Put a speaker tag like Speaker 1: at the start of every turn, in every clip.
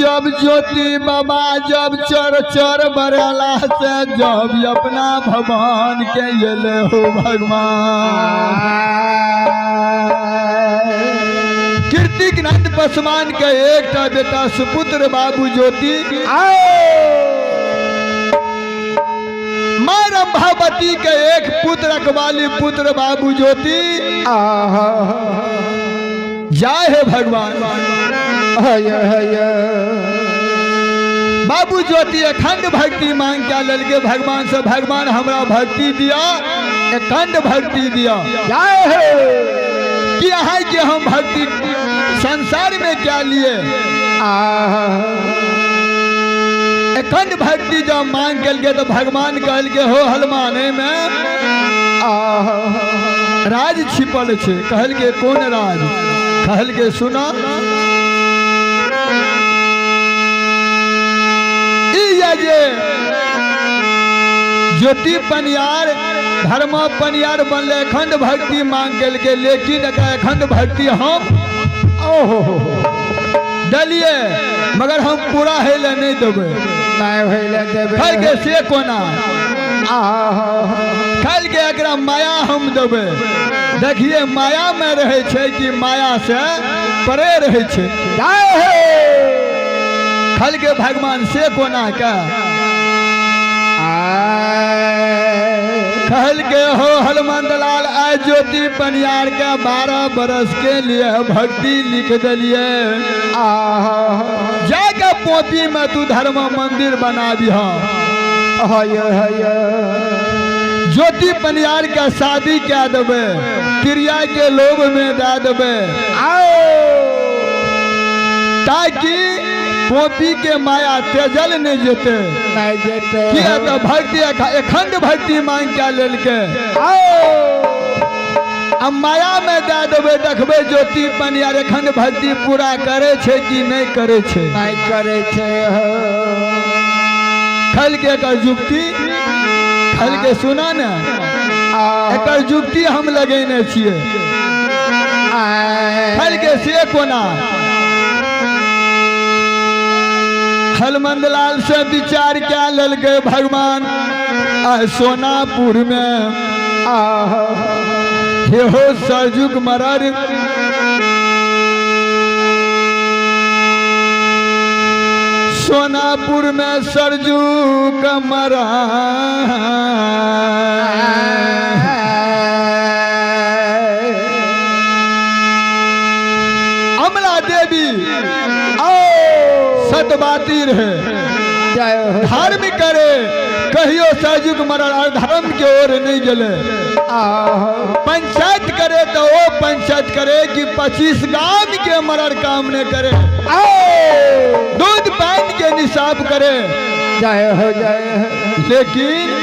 Speaker 1: जब ज्योति बाबा जब चर चर बरेला से जब अपना भगवान के ये हो भगवान कीर्तिनाथ पासवान के एक बेटा सुपुत्र बाबू ज्योति माँ रंभावती के एक पुत्र अकबाली पुत्र बाबू ज्योति जय है भगवान बाबू ज्योति अखंड भक्ति मांग क्या ललके भगवान से भगवान हमरा भक्ति दिया अखंड भक्ति दिया जय है कि यहाँ के हम भक्ति संसार में क्या लिए अखंड भक्ति जब मांग कल के तो भगवान कहल के हो हलमाने में राज छिपल छे कहल के कौन राज कहल के सुना ये ज्योति पनियार धर्म पनियार बनले अखंड भक्ति मांग कल के लेकिन अखंड भक्ति हम डलिए मगर हम पूरा हेले नहीं देवे खल के से कोना खल के एकरा माया हम देवे देखिए माया में रहे छे कि माया से परे रहे छे खल के भगवान से कोना का कहल के हो हनुमंतलाल आज ज्योति पनियार के 12 बरस के लिए भक्ति लिख दिलिए जाके पोपी में तू धर्म मंदिर बना दिया ज्योति पनियार का शादी क्या देवे क्रिया के लोभ में दे देवे ताकि पोपी के माया तेजल नहीं जेते किया तो भक्ति अखंड भक्ति मांग क्या लेल के अब माया में दे देवे देखबे ज्योति पनियार अखंड भक्ति पूरा करे छे कि नहीं करे छे नहीं करे छे खल के एकर जुक्ति खल के सुना न एकर जुक्ति हम लगेने छिए खल के से कोना हलमंदलाल से विचार क्या लल गए भगवान सोनापुर में हे हो सरजुग मरर सोनापुर में सरजुग मरा अमला देवी सतबाती रहे धार्मिक करे कहियो सहजुग मरण धर्म के ओर नहीं गले पंचायत करे तो वो पंचायत करे कि 25 गांव के मरण काम ने करे दूध पान के निसाब करे जाए हो जाए लेकिन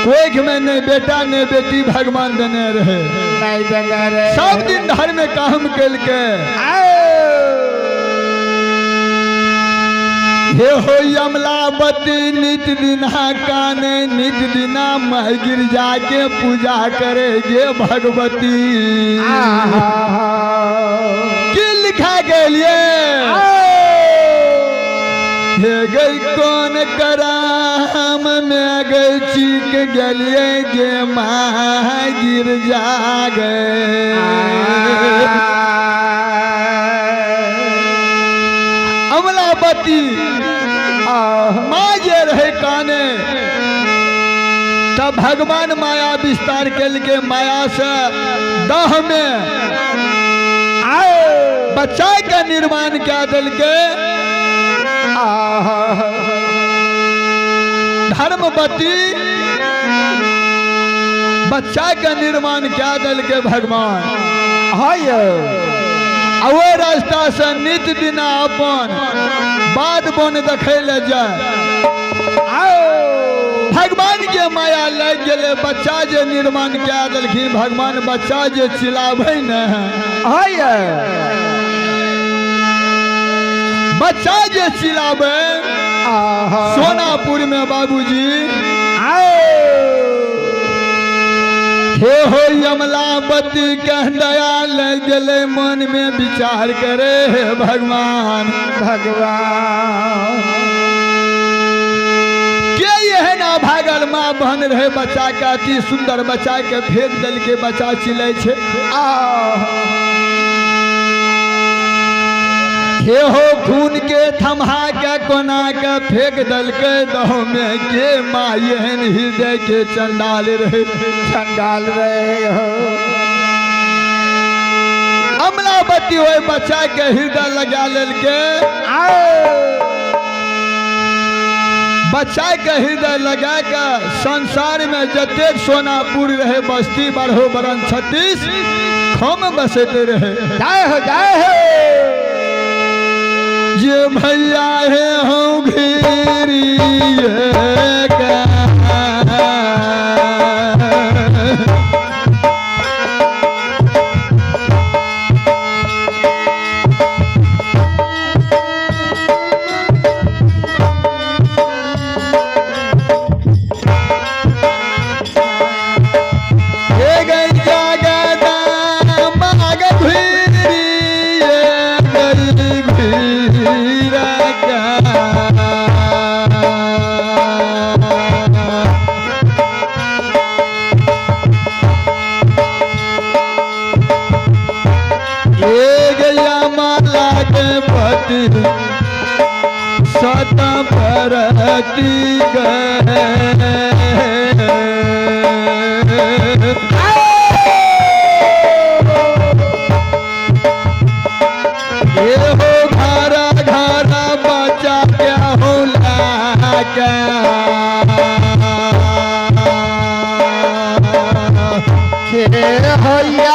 Speaker 1: कोई में नहीं बेटा नहीं बेटी भगवान देने रहे नहीं देने रहे सब दिन धार्मिक काम कल के हे हो अमलावती नित दिना काने नित दिना मह गिरजा के पूजा करेगे भगवती की लिखा गलिए हे गई कौन कराम में गई चीक गलिए गे मह गिरजा गए अमलावती माँ जे रहे काने तब भगवान माया विस्तार के माया से दह में बच्चा का निर्माण क्या दिल के धर्मवती बच्चा का निर्माण क्या दिल के भगवान वो रास्ता से नित दिना अपन बाद बन देखे ले जाए भगवान के माया लग गए बच्चा जे निर्माण क्या दिलखिन भगवान बच्चा जे चिल्लावे न बच्चा जे चिल्लावे सोनापुर में बाबूजी हे हो यमलावती कह दया लग गले मन में विचार करे हे भगवान भगवान के यह ना भागल माँ बहन रहे बच्चा के अति सुंदर बच्चा के फेंक दल के बच्चा चिले छे हे हो खून के थमा के कोना के फेंक दल के दहो में के माँ एहन हृदय के चंडाल रहे हो अमलावती हो बच्चा के हृदय लगा लेल के बच्चा के हृदय लगा के संसार में जतेक सोनापुर रहे बस्ती बरहो बरन 36 हम बसते रहे जाए हो ये भैया है हम घेरी सत परती ये हो घरा घरा बचा क्या होला क्या होया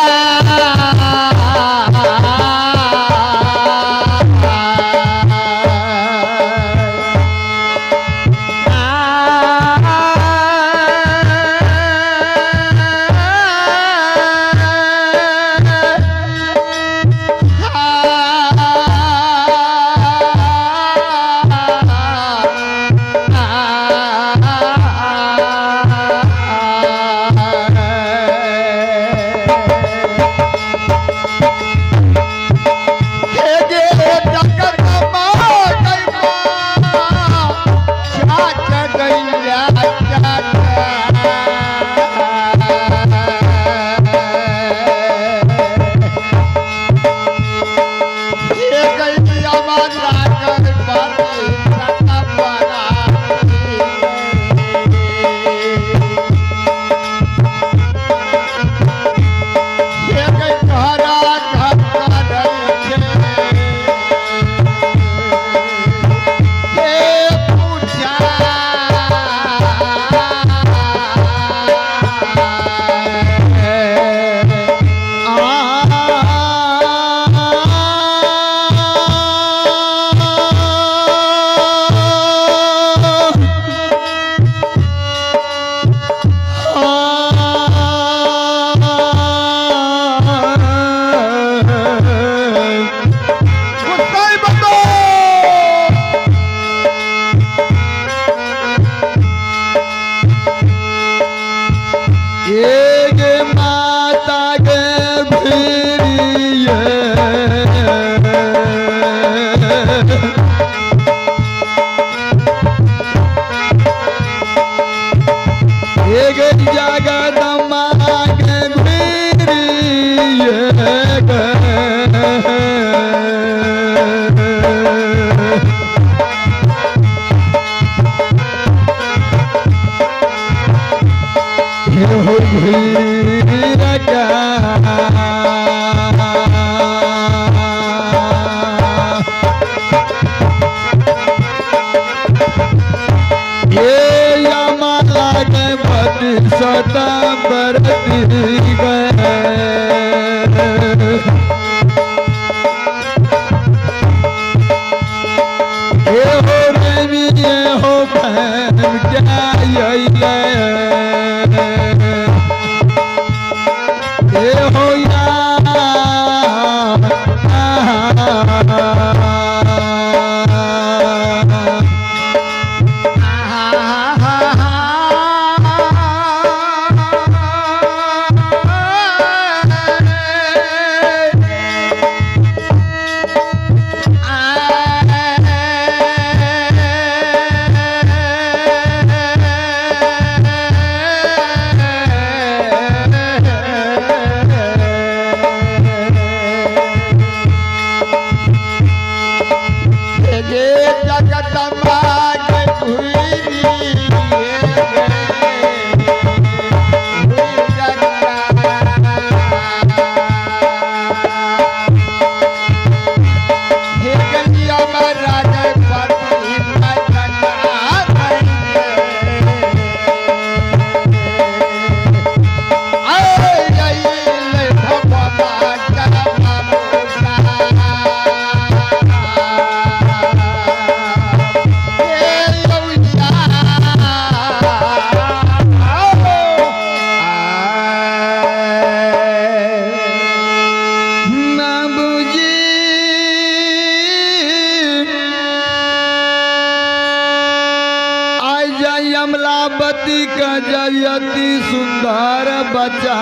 Speaker 1: पति का जयती सुंदर बच्चा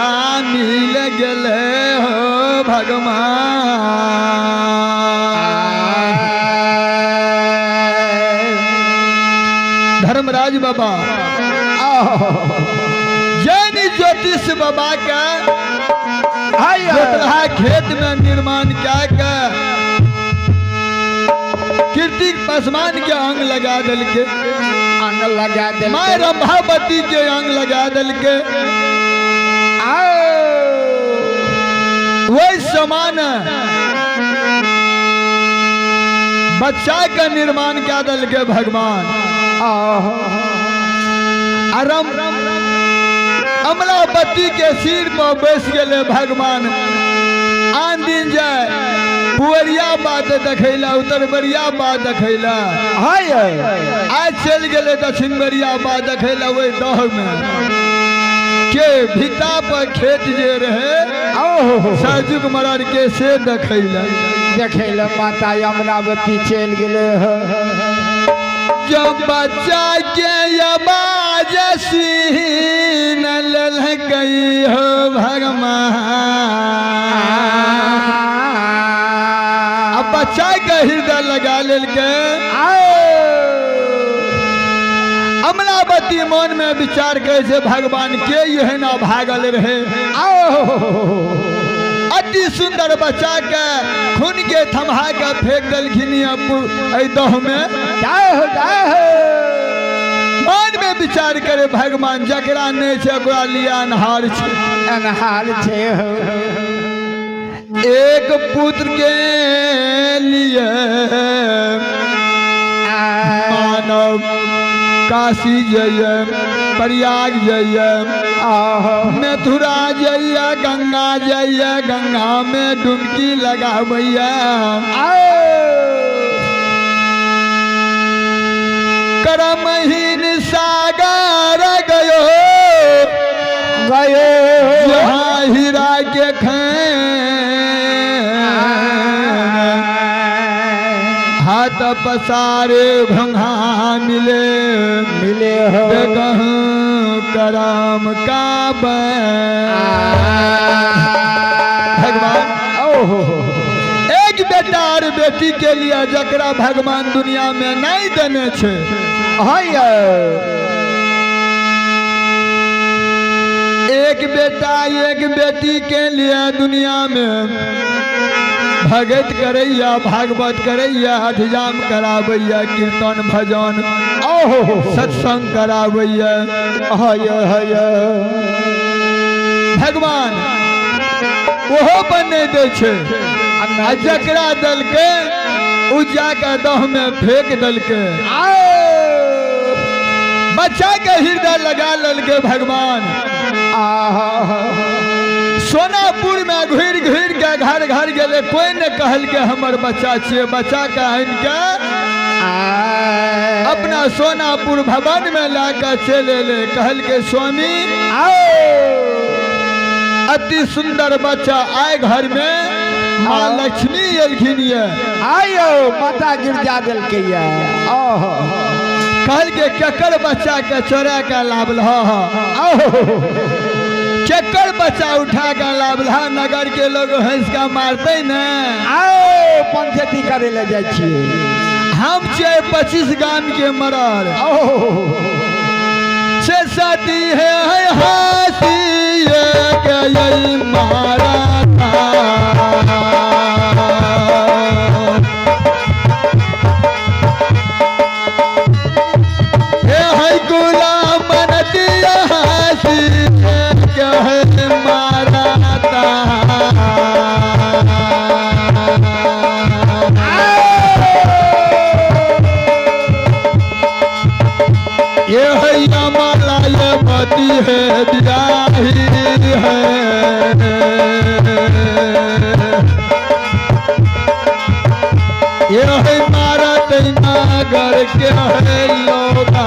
Speaker 1: मिल गए हो भगवान। धर्मराज बाबा जैन ज्योतिष बाबा का जोतला खेत में निर्माण क्या कर कीर्ति पासवान के अंग लगा दिल के माँ रंभावती के अंग लगा दिल के वही समान बच्चा का निर्माण क्या दिल के भगवान। अमलावती के सिर पर बैस गए भगवान। आन दिन जाए पुअरिया बात देखैला उत्तर बरिया बात देखैला आज चल गए दक्षिण बरिया बात देखैला वही दह में के भिता पर खेत जे रहे साजुक मरर के से देखैला
Speaker 2: माता अमलावती चल गए
Speaker 1: जब बच्चा के आवाज सीन ललकई हो भगवान। बच्चा के हृदय लगा लेल के अमलावती मन में विचार कैसे भगवान के यह ना भागल रहे अति सुंदर बच्चा के खून के थमा के फेंक दलखिन दह में मन में विचार करे भगवान जकरा नहीं छे ओकरा लिए अनहार छे। एक पुत्र के लिए मानव काशी जय प्रयाग जय मथुरा जय गंगा जय गंगा में डुबकी लगावैया करमहीन सागर गयो जहाँ हीरा के हाथ पसारे भंगा मिले हो कहूँ करम का भगवान। एक बेटा और बेटी के लिए जकरा भगवान दुनिया में नहीं देने छे एक बेटा एक बेटी के लिए दुनिया में भगत करैया भागवत करैया हठजाम करावैया कीर्तन भजन सत्संग करावैया भगवान ओहो पर नहीं दे छे जकरा दल के उ जाकर दह में फेंक दल के बच्चा के हृदय लगा लल के भगवान। सोनापुर में घुर घुर के घर घर गए कोई ने कहल के हमर बच्चा छे बच्चा के आन के अपना सोनापुर भवन में लाकर चले ले कहल के स्वामी अति सुंदर बच्चा आए घर में माँ लक्ष्मी एलखिन
Speaker 2: आयो माता गिरजा दिल के
Speaker 1: कहल के केकर बच्चा के चोरा के लाभ केकर बच्चा उठा कर लाभला नगर के लोग हंस का मारते न
Speaker 2: पंचायती करे ले जाए
Speaker 1: हम छे 25 गाम के मरर से सती है हाथी के यही मारा है दियाही है ये है मारा नगर के है लोगा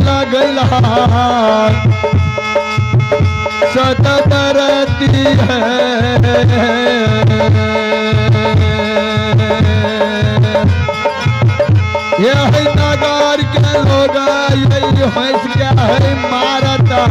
Speaker 1: लगल सत बरती है यही नगर के लोग यही हंस के है मारता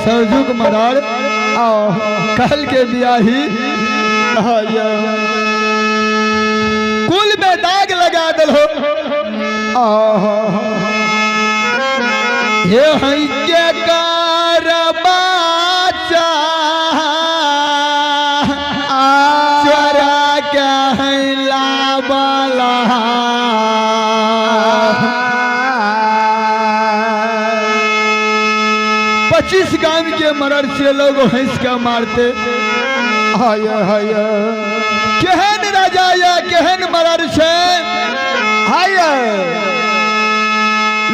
Speaker 1: सरजुग मरार कल के बियाही कुल में दाग लगा दल हो ये हई के कार बाचा चोरा के है लाबला 25 गांव के मरर से लोग हंस के मारते केहन राजा या केहन मरर से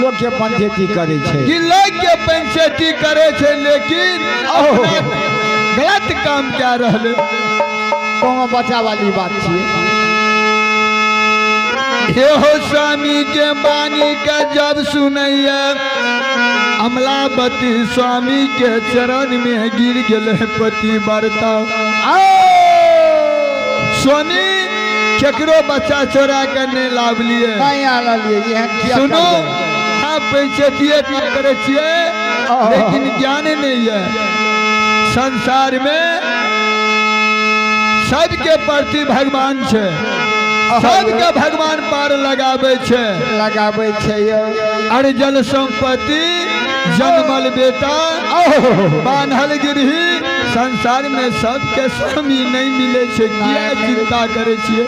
Speaker 2: लोग के पंचायती करे छे
Speaker 1: कि लोग के पंचायती करे छे लेकिन गलत काम क्या रहले
Speaker 2: कौन बचा वाली बात छे
Speaker 1: हे हो स्वामी के बानी का जब सुनैया अमलावती स्वामी के चरण में गिर गए पति बरता स्वामी केकरो बच्चा चोरा करने लाभ लिए
Speaker 2: नहीं आला लिए
Speaker 1: सुनो हाँ पंचायती करे छिए लेकिन ज्ञान नहीं है संसार में सबके प्रति भगवान छे सबके भगवान पार लगावे छे अरे जल संपत्ति जन्मल बेटा बान्हल गिरही संसार में सबके स्वामी नहीं मिले छे किया चिंता करे छिए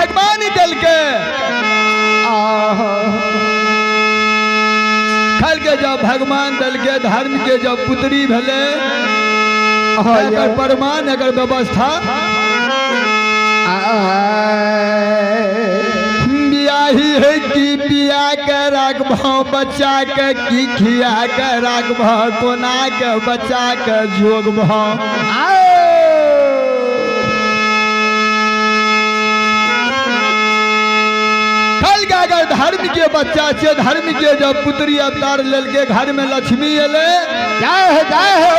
Speaker 1: भगवान दल के खल के जब भगवान दल के धर्म के जब पुत्री भेले अगर प्रमाण अगर व्यवस्था बियाही है कि बिया के रखबो बच्चा के की खिया के रखबो कोना के बच्चा के जोगबो कल के अगर धर्म के बच्चा छे धर्म के जब पुत्री अवतार लेल के घर में लक्ष्मी एले जाए हो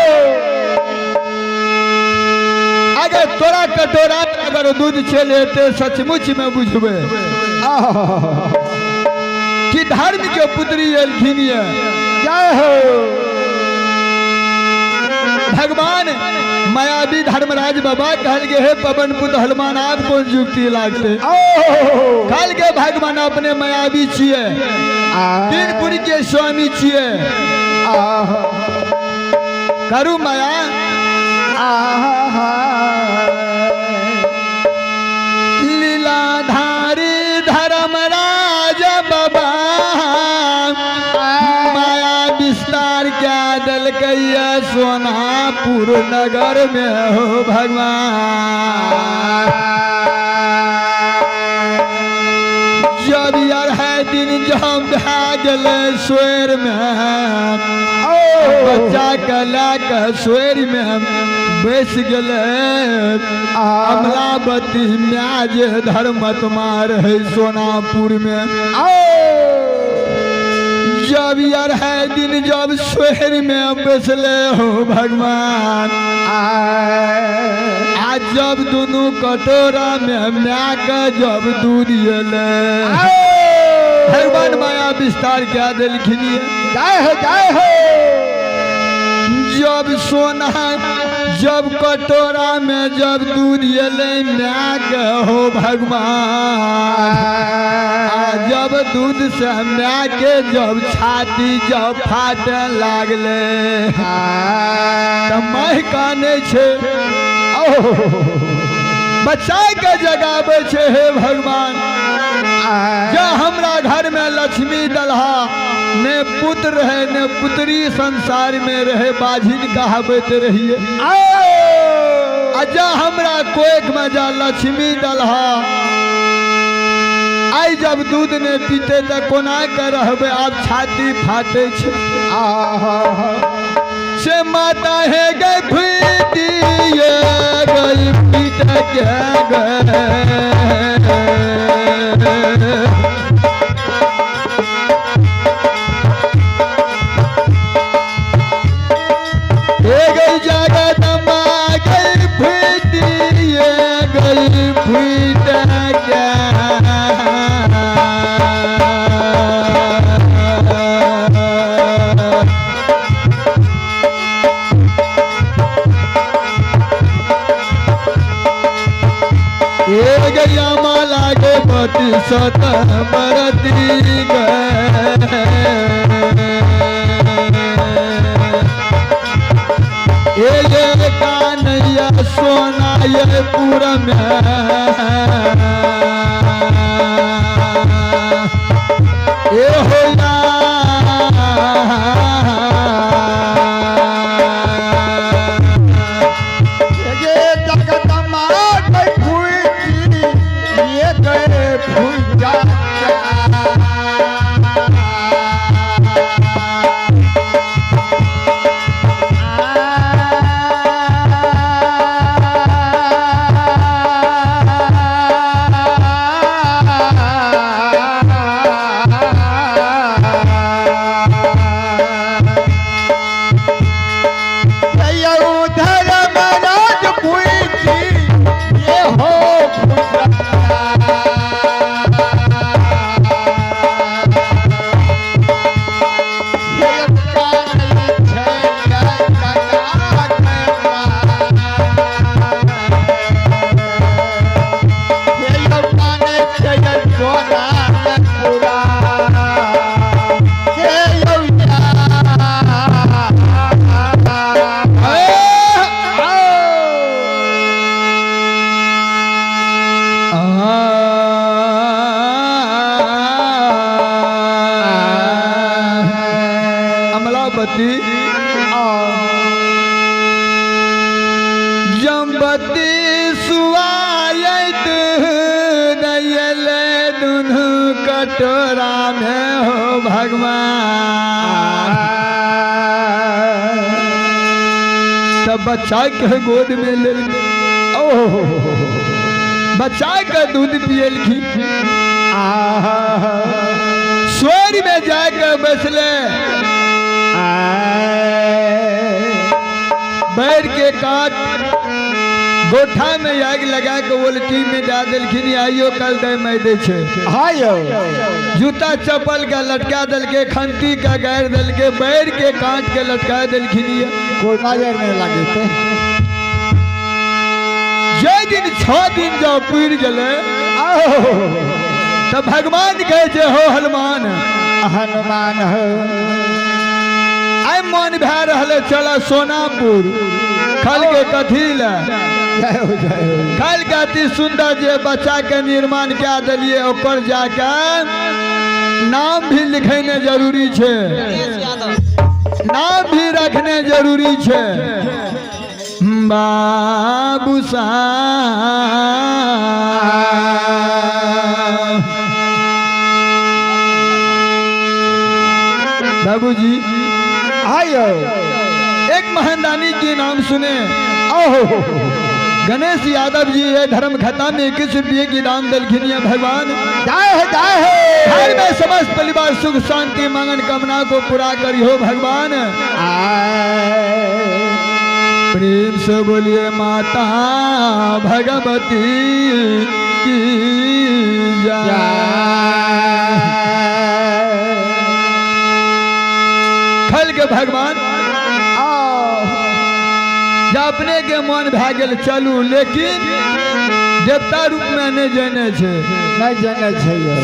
Speaker 1: अगर तोरा कटोरा अगर दूध छे लेते सचमुच में बुझबे कि धर्म के पुत्री एलखिन जय हो भगवान मायावी धर्मराज बाबा कहल गे हे पवन पुत्र हनुमान आप कौन युक्ति लागते कहल गे भगवान अपने मायावी छिए तीनपुरी के स्वामी छिए करू माया लीलाधारी धर्मराज बाबा माया विस्तार क्या दल कैया सोनापुर नगर में हो भगवान जब यार है दिन जब भागल स्वेर में बच्चा के लाके स्वेर में बैस गए अमलावती म्याज धर्म तुम्हार है सोनापुर में जब यार है दिन जब स्वेर में बैसले हो भगवान आज जब दोनों कटोरा में म्याक जब दूध एले भगवान माया विस्तार क्या दिलखिन
Speaker 2: जय हो
Speaker 1: जब सोना जब कटोरा में जब दूध एले म्याक हो भगवान जब दूध से म्याके जब छाती जब फाटे लागले तब मह काने छे बच्चा के जगावे छे हे भगवान जा हमरा घर में लक्ष्मी दलहा ने पुत्र है ने पुत्री संसार में रहे बाझिन कहावत रहिए अजा हमरा कोख में जा लक्ष्मी दलहा आई जब दूध ने पीते त कोना के रहबे अब छाती फाटे छे से माता है गई फीटी ये गई पीट के गए गई जगत माँ गई फीटी ये गई फीट के गया माला के पति सत बरती गए ये कान्हैया सोना ये पूरा में ये हो जम्बती सुआयत नयले दुनु कटोरा में हो भगवान तब बच्चा के गोद में ले बच्चा का दूध पियलखी स्वर में जाकर बसले बैर के काट गोठा में आग लगा के उल्टी में डाल दिलखिन आइयो कल दे मैं दे छे जूता चप्पल का लटका दल के खंती का गैर दल के बैर के काट के लटका दिलखिन
Speaker 2: कोई नजर नहीं लगे थे
Speaker 1: जे दिन 6 दिन जो पूर गले तब भगवान कहे जे हो हनुमान
Speaker 2: हनुमान हो
Speaker 1: आई मन भै रहले चला सोनापुर खल के कथी ला खल के अति सुंदर जे बच्चा के निर्माण क्या दिलिए ओकर जाके नाम भी लिखने जरूरी छे नाम भी रखने जरूरी छे बाबू बाबूजी
Speaker 2: आयो
Speaker 1: एक महानदानी के नाम सुने गणेश यादव जी है धर्म खता में 21 रुपये की दान दलखिनिया भगवान घर में समस्त परिवार सुख शांति मंगन कामना को पूरा करी हो भगवान प्रेम से बोलिए माता भगवती की जय। खल के भगवान जब अपने के मन भए गेल चलू, लेकिन देवता रूप में नहीं जाने छे,
Speaker 2: नहीं जाने छै यौ।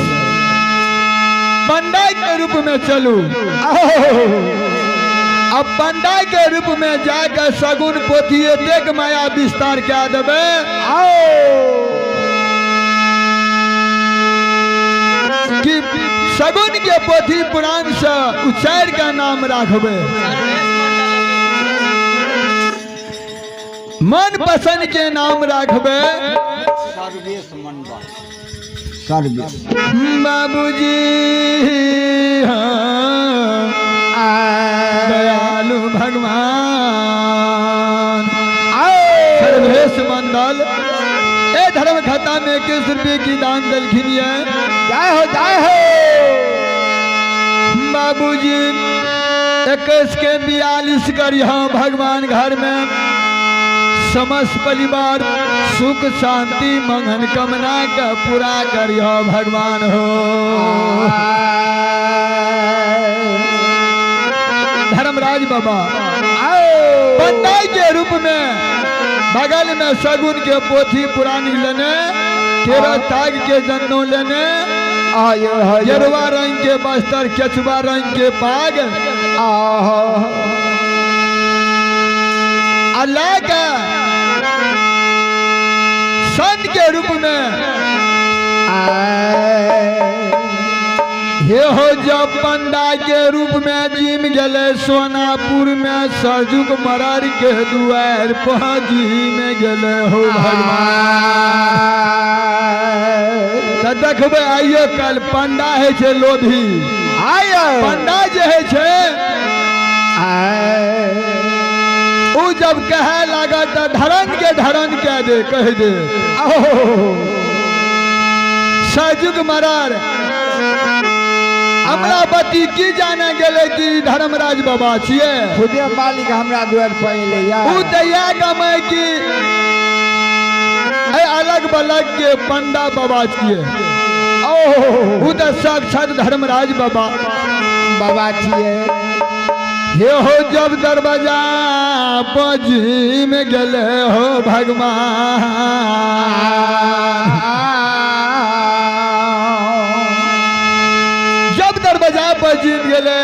Speaker 1: पंडा के रूप में चलू। अब पंडा के रूप में जाकर सगुन पोथी एतेक माया विस्तार क्या देवे कि सगुन के पोथी पुराण से उच्चार का नाम राखबे, मन पसंद के नाम राखबे।
Speaker 2: सर्वेश मंडल सर्वेश
Speaker 1: बाबूजी दयालु भगवान सर्वेश मंडल ए धर्म खाता में 21 रुपये की दान दलखिन है।
Speaker 2: जय हो जय हो।
Speaker 1: बाबूजी 21 के 42 करिह भगवान घर में समस्त परिवार सुख शांति मंगन कामना का पूरा करियो भगवान हो। धर्मराज बाबा पंडा के रूप में बगल में सगुन के पोथी पुरानी लेने, 13 ताग के जन्नों लेने, गेरुआ रंग के बस्तर, केचुआ रंग के पाग, अल्लाह का संत के रूप में हे हो। जब पंडा के रूप में जिम गले सोनापुर में सरजुग मरार के दुआर पहुंची में गले हो भगवान। तो देखबे आइयो कल पंडा है छे लोभी,
Speaker 2: आइयो
Speaker 1: पंडा जे है छे उ जब कहे लगा तो धरन के धरन कह दे, कह दे सरजुग मरार अमरावती की जाने गेले कि धर्मराज बाबा छिए,
Speaker 2: खुदे मालिक हमरा द्वार पर एले या।
Speaker 1: उ दैया गमे की अलग बलग के पंडा बाबा छिए, उ तो साक्षात धर्मराज बाबा
Speaker 2: बाबा छिए।
Speaker 1: हे हो जब दरवाजा पजी में गले हो भगवान, जब दरवाजा पजी में गले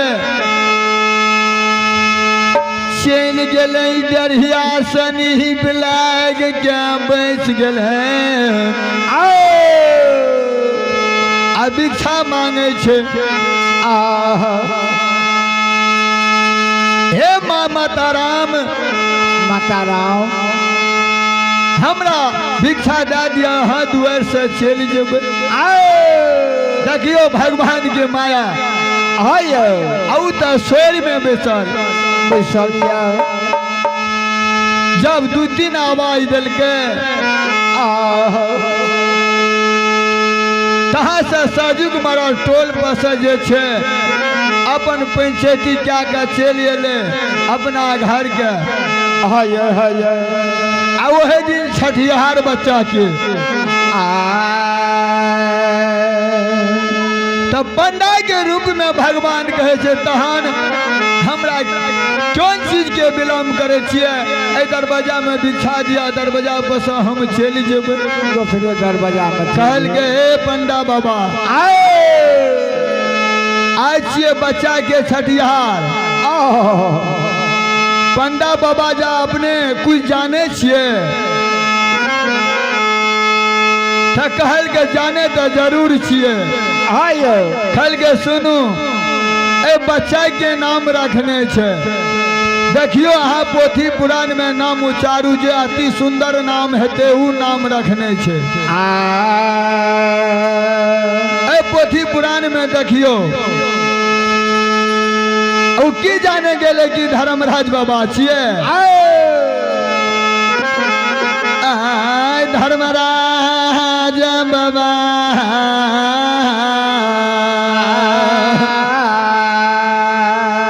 Speaker 1: चल गले डरिया सनी ब्लैक क्या बैठ गले आ भिक्षा मांगे छे। हे माँ माता राम,
Speaker 2: माता राम
Speaker 1: हमरा भिक्षा दे दिया, हाँ दुआर से चल जेबे। देखियो भगवान के माया औ तो शोर में बेचल
Speaker 2: बैसलिया।
Speaker 1: जब 2-3 आवाज दिल के कहाँ से सरजुग मरार टोल पर से जे छे अपन पंचायती क्या के चल एले अपना घर के। आ वही दिन छठिहार बच्चा के तब पंडा के रूप में भगवान कहे छे तहन हमरा कौन चीज के विलम्ब करे छिए, ए दरवाजा में भिक्षा दिया, दरवाजा पर से हम चल जेबे।
Speaker 2: तो फिर दरवाजा में
Speaker 1: कहल के हे पंडा बाबा आज छिए बच्चा के छठिहार, पंडा बाबा जा अपने कुछ जाने छिए तो कहल के जाने तो जरूर छिए। कहल के सुनू ए बच्चा के नाम रखने छे, देखियो अहाँ पोथी पुराण में नाम उच्चारू जे अति सुंदर नाम हेते उ नाम रखने छे। ए पोथी पुराण में देखियो उ की जाने गेले कि धर्मराज बाबा छिए। धर्मराज बाबा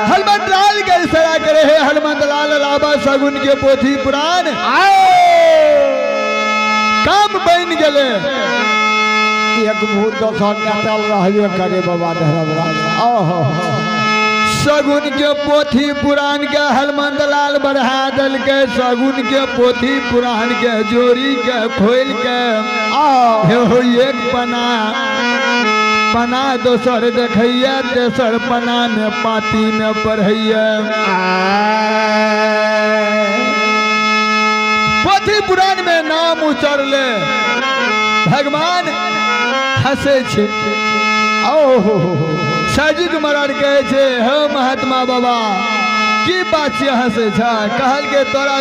Speaker 1: हनुमत लाल के इशारा करे, हे हनुमत लाल लाबा सगुन के पोथी पुराण काम बन गए।
Speaker 2: एक भूत दोसर नेतल रहबे करे बाबा धर्मराज।
Speaker 1: सगुन के पोथी पुराण के हलमंद लाल बढ़ा दल के सगुन के पोथी पुराण के जोड़ी के खोल के हो एक पना दोसर देखैया तेसर पना में पाती में पढ़ैया। पोथी पुराण में नाम उचरले भगवान हंसे छे। सजीक मरड़ कहे छे हो महात्मा बाबा की बात से हंसे छा। कहल के तोरा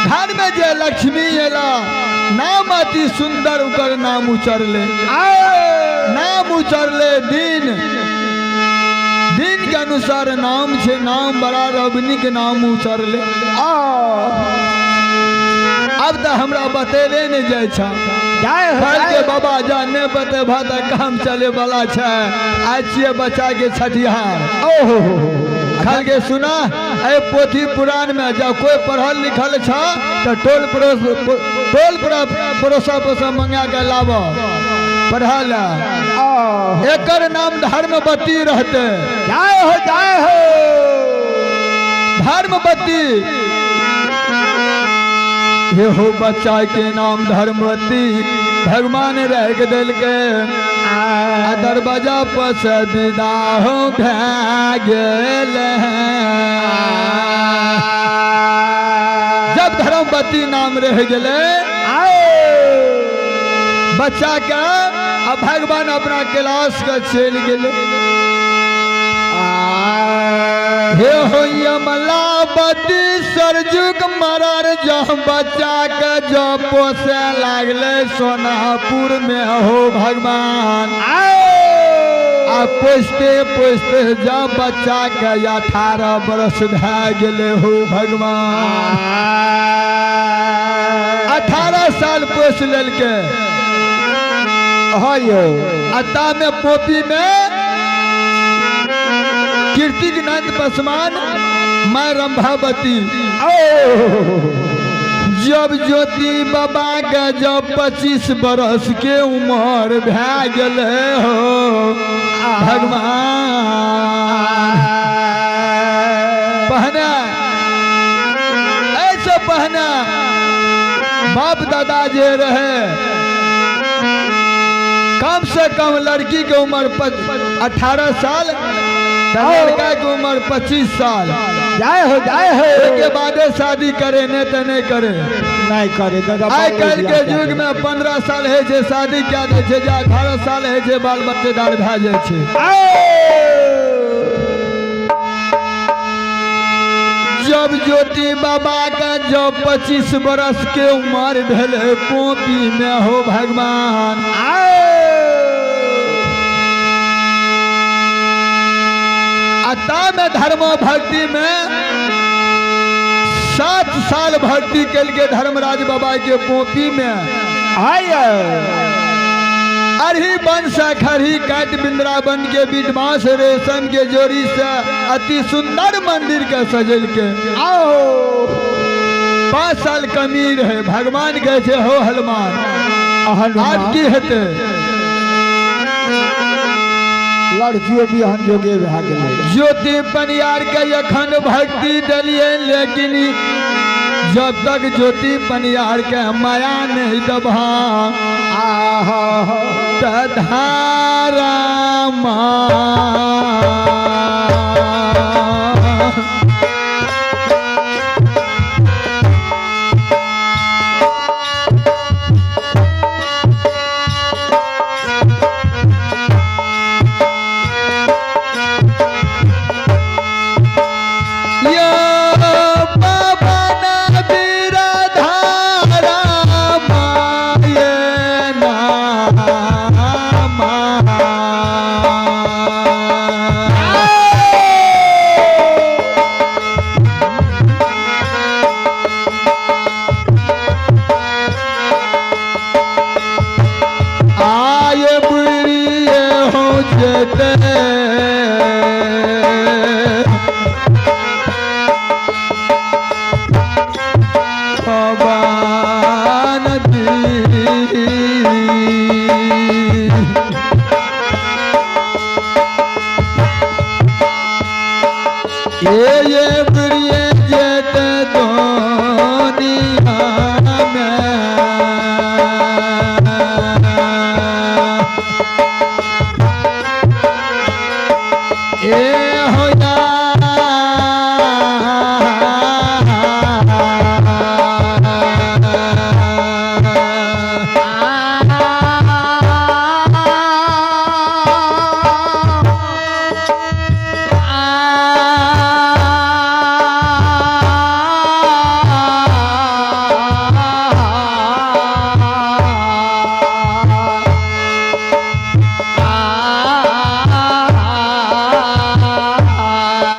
Speaker 1: घर में जे लक्ष्मी एला नाम अति सुंदर उकर नाम उचरले। नाम उचरले दिन के अनुसार नाम छे नाम बड़ा रबनिक नाम उचरले। अब तो हमरा बतेले नहीं जाय छा के बाबा जाने बते भात काम चले वाला छे। आज छिए बच्चा के छठिहार। खल के सुना ए पोथी पुराण में जब कोई पढ़ल लिखल छा तो टोल पड़ोसा मंगा के लाब पढ़ल। एकर नाम धर्मवती रहते।
Speaker 2: जाए हो
Speaker 1: धर्मवती हे हो बच्चा के नाम धर्मवती भगवान रह दिल के दरवाजा पर से विदा हो गेल। जब धर्मवती नाम रह गए बच्चा के अब भगवान अपना क्लास का चल गए। हे हो यमलावती सरजुग मरर जब बच्चा के जो पोसे लागले सोनापुर में हो भगवान। आ पोसते जब बच्चा के 18 बरस भे गेले हो भगवान। 18 साल पोस लेलके अता में पोपी में कीर्तिक नंद पसमान मैं रंभावती। जब ज्योति बाबा के जब 25 बरस के उम्र भे गए हो भगवान। पहना ऐसे पहना बाप दादा जे रहे कम से कम लड़की के उम्र 18 साल लड़का की उम्र 25 साल।
Speaker 2: जाए हो
Speaker 1: के बाद शादी करे नहीं तो नहीं करे। आई कल के युग में 15 साल है जे शादी क्या दे छे 18 साल है जे बाल बच्चेदार भे जाए छे। जब ज्योति बाबा का जब 25 बरस के उम्र भेले पोपी में हो भगवान। अता में धर्म भक्ति में 7 साल भक्ति कल के धर्मराज बाबा के पोपी में अरही बन खरही काट बिंद्रावन के विद्वांस रेशम के जोड़ी से अति सुंदर मंदिर के सजल के 5 साल कमी रहे। भगवान कहे छे हो हनुमान आज की हेते
Speaker 2: लड़कियों भी हम जोगे भाग
Speaker 1: ज्योति पनियार के अखंड भक्ति दलिए लेकिन जब तक ज्योति पनियार के माया नहीं दबा धारा आए बुढ़िए हो जते